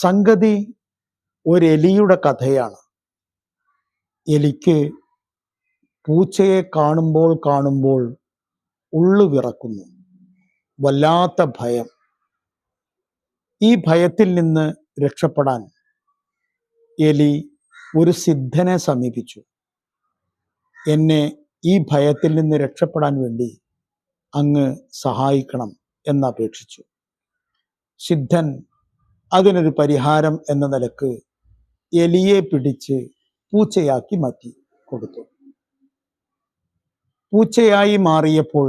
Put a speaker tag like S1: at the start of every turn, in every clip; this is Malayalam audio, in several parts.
S1: സംഗതി ഒരെലിയുടെ കഥയാണ്. എലിക്ക് പൂച്ചയെ കാണുമ്പോൾ ഉള്ളു വിറക്കുന്നു. വല്ലാത്ത ഭയം. ഈ ഭയത്തിൽ നിന്ന് രക്ഷപ്പെടാൻ എലി ഒരു സിദ്ധനെ സമീപിച്ചു. എന്നെ ഈ ഭയത്തിൽ നിന്ന് രക്ഷപ്പെടാൻ വേണ്ടി അങ്ങ് സഹായിക്കണം എന്നപേക്ഷിച്ചു. സിദ്ധൻ അതിനൊരു പരിഹാരം എന്ന നിലക്ക് എലിയെ പിടിച്ച് പൂച്ചയാക്കി മാറ്റി കൊടുത്തു. പൂച്ചയായി മാറിയപ്പോൾ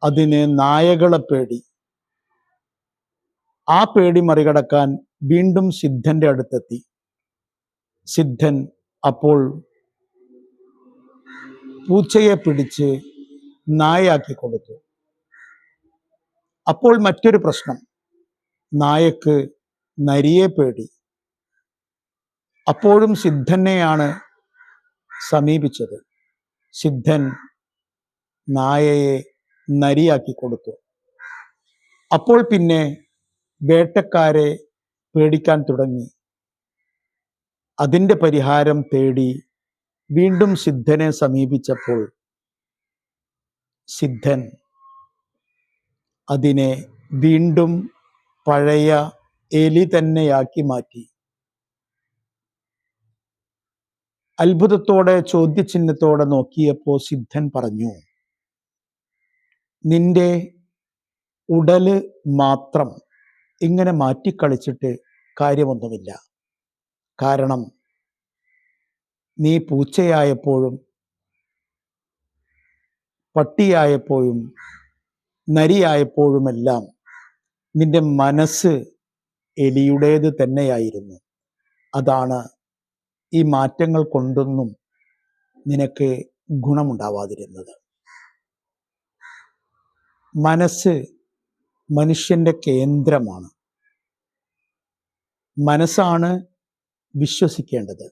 S1: അതിന് നായകളെ പേടി. ആ പേടി മറികടക്കാൻ വീണ്ടും സിദ്ധന്റെ അടുത്തെത്തി. സിദ്ധൻ അപ്പോൾ പൂച്ചയെ പിടിച്ച് നായയാക്കി കൊടുത്തു. അപ്പോൾ മറ്റൊരു പ്രശ്നം, നായക്ക് നരിയെ പേടി. അപ്പോഴും സിദ്ധനെയാണ് സമീപിച്ചത്. സിദ്ധൻ നായയെ നരിയാക്കി കൊടുത്തു. അപ്പോൾ പിന്നെ വേട്ടക്കാരെ പേടിക്കാൻ തുടങ്ങി. അതിൻ്റെ പരിഹാരം തേടി വീണ്ടും സിദ്ധനെ സമീപിച്ചപ്പോൾ സിദ്ധൻ അതിനെ വീണ്ടും പഴയ എലി തന്നെയാക്കി മാറ്റി. അത്ഭുതത്തോടെ ചോദ്യചിഹ്നത്തോടെ നോക്കിയപ്പോൾ സിദ്ധൻ പറഞ്ഞു, നിന്റെ ഉടല് മാത്രം ഇങ്ങനെ മാറ്റിക്കളിച്ചിട്ട് കാര്യമൊന്നുമില്ല. കാരണം നീ പൂച്ചയായപ്പോഴും പട്ടിയായപ്പോഴും നരിയായപ്പോഴുമെല്ലാം നിന്റെ മനസ്സ് എലിയുടേത് തന്നെയായിരുന്നു. അതാണ് ഈ മാറ്റങ്ങൾ കൊണ്ടൊന്നും നിനക്ക് ഗുണമുണ്ടാവാതിരുന്നത്. മനസ്സ് മനുഷ്യന്റെ കേന്ദ്രമാണ്. മനസ്സാണ് വിശ്വസിക്കേണ്ടത്.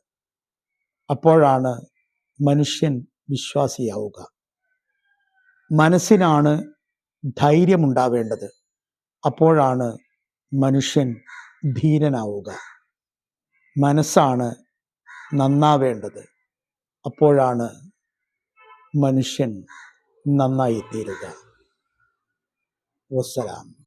S1: അപ്പോഴാണ് മനുഷ്യൻ വിശ്വാസിയാവുക. മനസ്സിനാണ് ധൈര്യമുണ്ടാവേണ്ടത്. അപ്പോഴാണ് മനുഷ്യൻ ധീരനാവുക. മനസ്സാണ് നന്നാവേണ്ടത്. അപ്പോഴാണ് മനുഷ്യൻ നന്നായിത്തീരുക. വസ്സലാം.